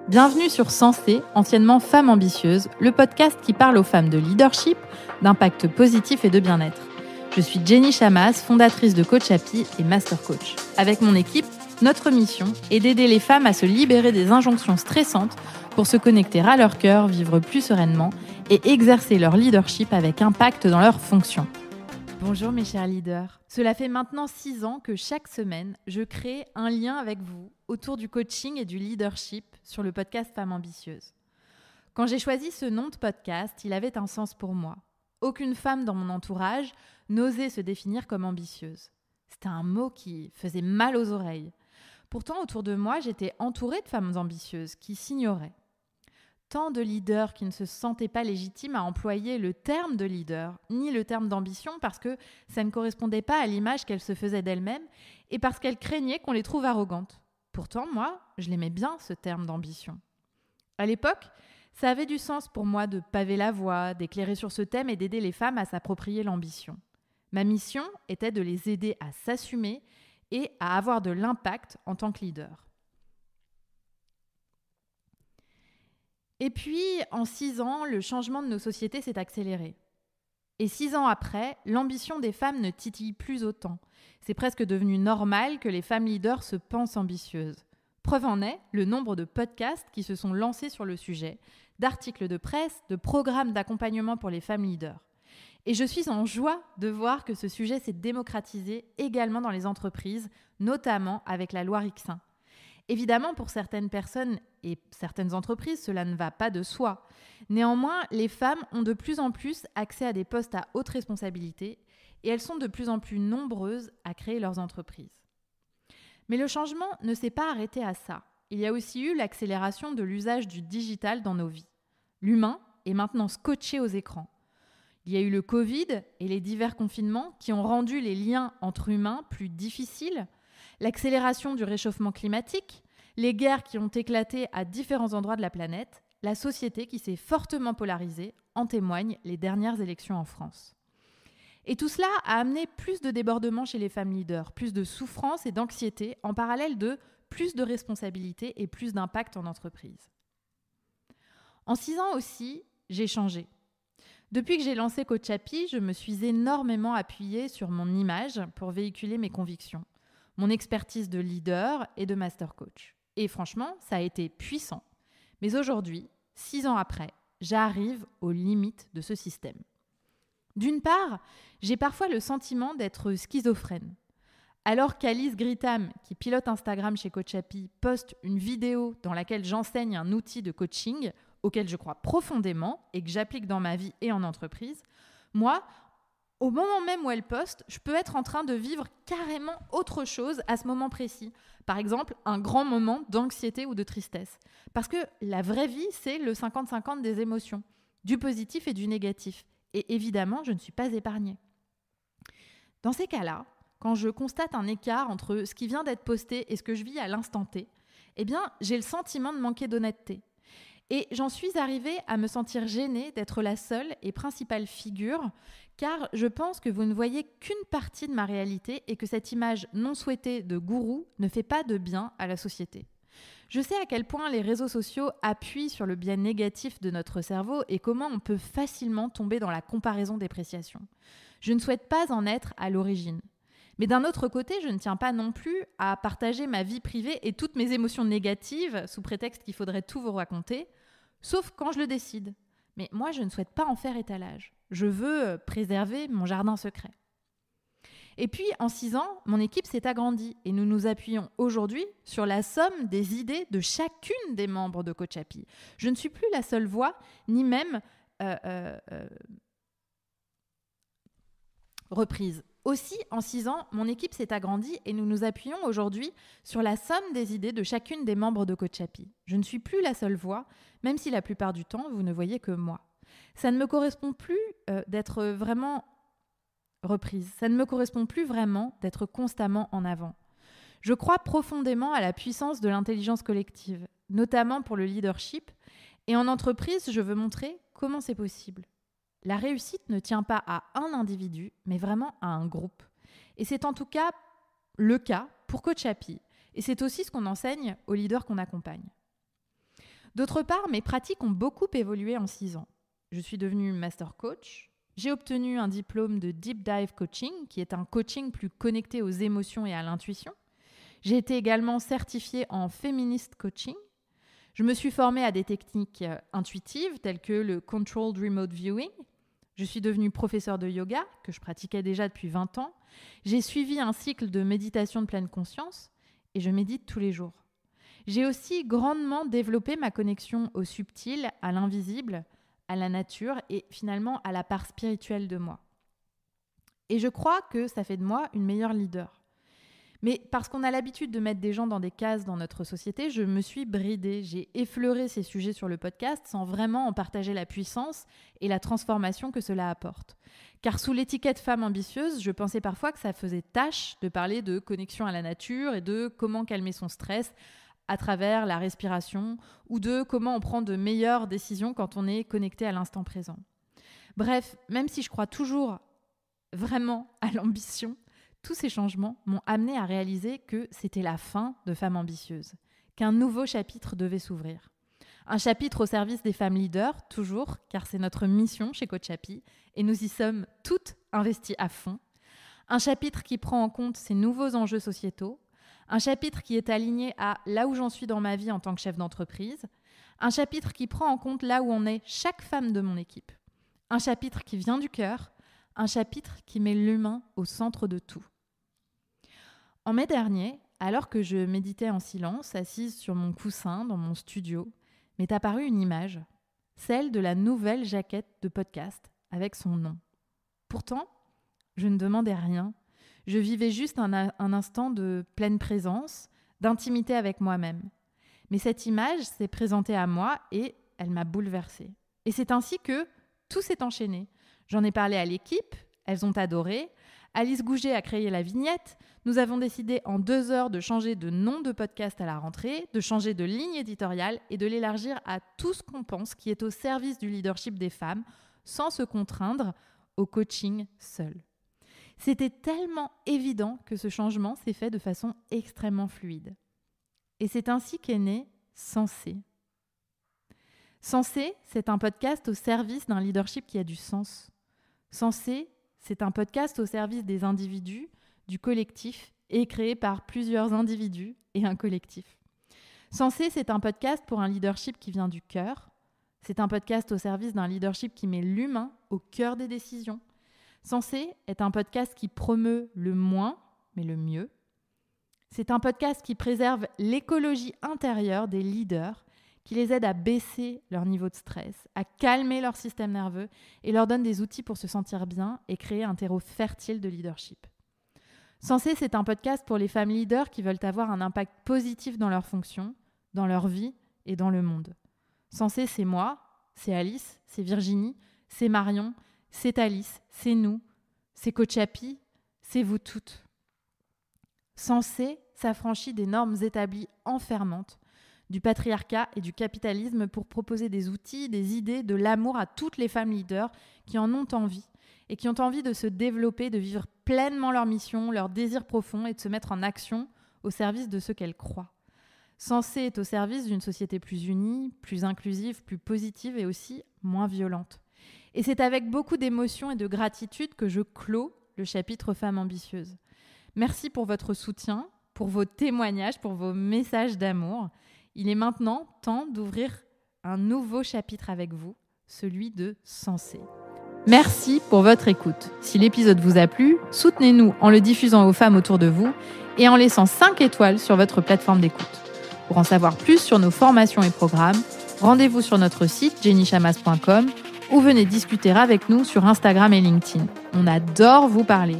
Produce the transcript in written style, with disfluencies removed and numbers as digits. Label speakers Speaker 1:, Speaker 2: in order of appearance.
Speaker 1: Bienvenue sur Sensée, anciennement Femmes Ambitieuses, le podcast qui parle aux femmes de leadership, d'impact positif et de bien-être. Je suis Jenny Chamas, fondatrice de Coach Happy et Master Coach. Avec mon équipe, notre mission est d'aider les femmes à se libérer des injonctions stressantes pour se connecter à leur cœur, vivre plus sereinement et exercer leur leadership avec impact dans leurs fonctions. Bonjour mes chers leaders. Cela fait maintenant 6 ans que chaque semaine, je crée un lien avec vous autour du coaching et du leadership sur le podcast Femmes Ambitieuses. Quand j'ai choisi ce nom de podcast, il avait un sens pour moi. Aucune femme dans mon entourage n'osait se définir comme ambitieuse. C'était un mot qui faisait mal aux oreilles. Pourtant, autour de moi, j'étais entourée de femmes ambitieuses qui s'ignoraient. Tant de leaders qui ne se sentaient pas légitimes à employer le terme de leader, ni le terme d'ambition, parce que ça ne correspondait pas à l'image qu'elles se faisaient d'elles-mêmes et parce qu'elles craignaient qu'on les trouve arrogantes. Pourtant, moi, je l'aimais bien, ce terme d'ambition. À l'époque, ça avait du sens pour moi de paver la voie, d'éclairer sur ce thème et d'aider les femmes à s'approprier l'ambition. Ma mission était de les aider à s'assumer et à avoir de l'impact en tant que leader. Et puis, en 6 ans, le changement de nos sociétés s'est accéléré. Et 6 ans après, l'ambition des femmes ne titille plus autant. C'est presque devenu normal que les femmes leaders se pensent ambitieuses. Preuve en est le nombre de podcasts qui se sont lancés sur le sujet, d'articles de presse, de programmes d'accompagnement pour les femmes leaders. Et je suis en joie de voir que ce sujet s'est démocratisé également dans les entreprises, notamment avec la loi Rixain. Évidemment, pour certaines personnes et certaines entreprises, cela ne va pas de soi. Néanmoins, les femmes ont de plus en plus accès à des postes à haute responsabilité et elles sont de plus en plus nombreuses à créer leurs entreprises. Mais le changement ne s'est pas arrêté à ça. Il y a aussi eu l'accélération de l'usage du digital dans nos vies. L'humain est maintenant scotché aux écrans. Il y a eu le Covid et les divers confinements qui ont rendu les liens entre humains plus difficiles, l'accélération du réchauffement climatique, les guerres qui ont éclaté à différents endroits de la planète, la société qui s'est fortement polarisée, en témoignent les dernières élections en France. Et tout cela a amené plus de débordements chez les femmes leaders, plus de souffrance et d'anxiété, en parallèle de plus de responsabilités et plus d'impact en entreprise. En 6 ans aussi, j'ai changé. Depuis que j'ai lancé Coach Happy, je me suis énormément appuyée sur mon image pour véhiculer mes convictions, mon expertise de leader et de master coach. Et franchement, ça a été puissant. Mais aujourd'hui, 6 ans après, j'arrive aux limites de ce système. D'une part, j'ai parfois le sentiment d'être schizophrène. Alors qu'Alice Gritham, qui pilote Instagram chez Coach Happy, poste une vidéo dans laquelle j'enseigne un outil de coaching auquel je crois profondément et que j'applique dans ma vie et en entreprise, moi, au moment même où elle poste, je peux être en train de vivre carrément autre chose à ce moment précis. Par exemple, un grand moment d'anxiété ou de tristesse. Parce que la vraie vie, c'est le 50-50 des émotions, du positif et du négatif. Et évidemment, je ne suis pas épargnée. Dans ces cas-là, quand je constate un écart entre ce qui vient d'être posté et ce que je vis à l'instant T, eh bien, j'ai le sentiment de manquer d'honnêteté. Et j'en suis arrivée à me sentir gênée d'être la seule et principale figure, car je pense que vous ne voyez qu'une partie de ma réalité et que cette image non souhaitée de gourou ne fait pas de bien à la société. Je sais à quel point les réseaux sociaux appuient sur le biais négatif de notre cerveau et comment on peut facilement tomber dans la comparaison-dépréciation. Je ne souhaite pas en être à l'origine. Mais d'un autre côté, je ne tiens pas non plus à partager ma vie privée et toutes mes émotions négatives sous prétexte qu'il faudrait tout vous raconter, sauf quand je le décide. Mais moi, je ne souhaite pas en faire étalage. Je veux préserver mon jardin secret. Et puis, en 6 ans, mon équipe s'est agrandie et nous nous appuyons aujourd'hui sur la somme des idées de chacune des membres de Coach Happy. Je ne suis plus la seule voix, ni même reprise. Aussi, en 6 ans, mon équipe s'est agrandie et nous nous appuyons aujourd'hui sur la somme des idées de chacune des membres de Coach Happy. Je ne suis plus la seule voix, même si la plupart du temps, vous ne voyez que moi. Ça ne me correspond plus d'être vraiment reprise. Ça ne me correspond plus vraiment d'être constamment en avant. Je crois profondément à la puissance de l'intelligence collective, notamment pour le leadership. Et en entreprise, je veux montrer comment c'est possible. La réussite ne tient pas à un individu, mais vraiment à un groupe. Et c'est en tout cas le cas pour Coach Happy. Et c'est aussi ce qu'on enseigne aux leaders qu'on accompagne. D'autre part, mes pratiques ont beaucoup évolué en 6 ans. Je suis devenue master coach. J'ai obtenu un diplôme de Deep Dive Coaching, qui est un coaching plus connecté aux émotions et à l'intuition. J'ai été également certifiée en Feminist Coaching. Je me suis formée à des techniques intuitives telles que le Controlled Remote Viewing. Je suis devenue professeure de yoga, que je pratiquais déjà depuis 20 ans. J'ai suivi un cycle de méditation de pleine conscience et je médite tous les jours. J'ai aussi grandement développé ma connexion au subtil, à l'invisible, à la nature et finalement à la part spirituelle de moi. Et je crois que ça fait de moi une meilleure leader. Mais parce qu'on a l'habitude de mettre des gens dans des cases dans notre société, je me suis bridée. J'ai effleuré ces sujets sur le podcast sans vraiment en partager la puissance et la transformation que cela apporte. Car sous l'étiquette femme ambitieuse, je pensais parfois que ça faisait tâche de parler de connexion à la nature et de comment calmer son stress à travers la respiration ou de comment on prend de meilleures décisions quand on est connecté à l'instant présent. Bref, même si je crois toujours vraiment à l'ambition, tous ces changements m'ont amené à réaliser que c'était la fin de Femmes ambitieuses, qu'un nouveau chapitre devait s'ouvrir. Un chapitre au service des femmes leaders, toujours, car c'est notre mission chez Coach Happy, et nous y sommes toutes investies à fond. Un chapitre qui prend en compte ces nouveaux enjeux sociétaux, un chapitre qui est aligné à là où j'en suis dans ma vie en tant que chef d'entreprise, un chapitre qui prend en compte là où en est chaque femme de mon équipe, un chapitre qui vient du cœur, un chapitre qui met l'humain au centre de tout. En mai dernier, alors que je méditais en silence, assise sur mon coussin dans mon studio, m'est apparue une image, celle de la nouvelle jaquette de podcast avec son nom. Pourtant, je ne demandais rien. Je vivais juste un instant de pleine présence, d'intimité avec moi-même. Mais cette image s'est présentée à moi et elle m'a bouleversée. Et c'est ainsi que tout s'est enchaîné. J'en ai parlé à l'équipe, elles ont adoré. Alice Gouget a créé la vignette. Nous avons décidé en 2 heures de changer de nom de podcast à la rentrée, de changer de ligne éditoriale et de l'élargir à tout ce qu'on pense qui est au service du leadership des femmes, sans se contraindre au coaching seul. C'était tellement évident que ce changement s'est fait de façon extrêmement fluide. Et c'est ainsi qu'est né Sensé. Sensé, c'est un podcast au service d'un leadership qui a du sens. Sensé, c'est un podcast au service des individus, du collectif, et créé par plusieurs individus et un collectif. Sensé, c'est un podcast pour un leadership qui vient du cœur. C'est un podcast au service d'un leadership qui met l'humain au cœur des décisions. Sensé est un podcast qui promeut le moins, mais le mieux. C'est un podcast qui préserve l'écologie intérieure des leaders, qui les aide à baisser leur niveau de stress, à calmer leur système nerveux et leur donne des outils pour se sentir bien et créer un terreau fertile de leadership. Sensé, c'est un podcast pour les femmes leaders qui veulent avoir un impact positif dans leur fonction, dans leur vie et dans le monde. Sensé, c'est moi, c'est Alice, c'est Virginie, c'est Marion, c'est Alice, c'est nous, c'est Coach Happy, c'est vous toutes. Sensé s'affranchit des normes établies enfermantes, du patriarcat et du capitalisme pour proposer des outils, des idées, de l'amour à toutes les femmes leaders qui en ont envie et qui ont envie de se développer, de vivre pleinement leur mission, leur désir profond et de se mettre en action au service de ce qu'elles croient. Sensé est au service d'une société plus unie, plus inclusive, plus positive et aussi moins violente. Et c'est avec beaucoup d'émotion et de gratitude que je clôt le chapitre Femmes ambitieuses. Merci pour votre soutien, pour vos témoignages, pour vos messages d'amour. Il est maintenant temps d'ouvrir un nouveau chapitre avec vous, celui de Sensé. Merci pour votre écoute. Si l'épisode vous a plu, soutenez-nous en le diffusant aux femmes autour de vous et en laissant 5 étoiles sur votre plateforme d'écoute. Pour en savoir plus sur nos formations et programmes, rendez-vous sur notre site jennychamas.com ou venez discuter avec nous sur Instagram et LinkedIn. On adore vous parler.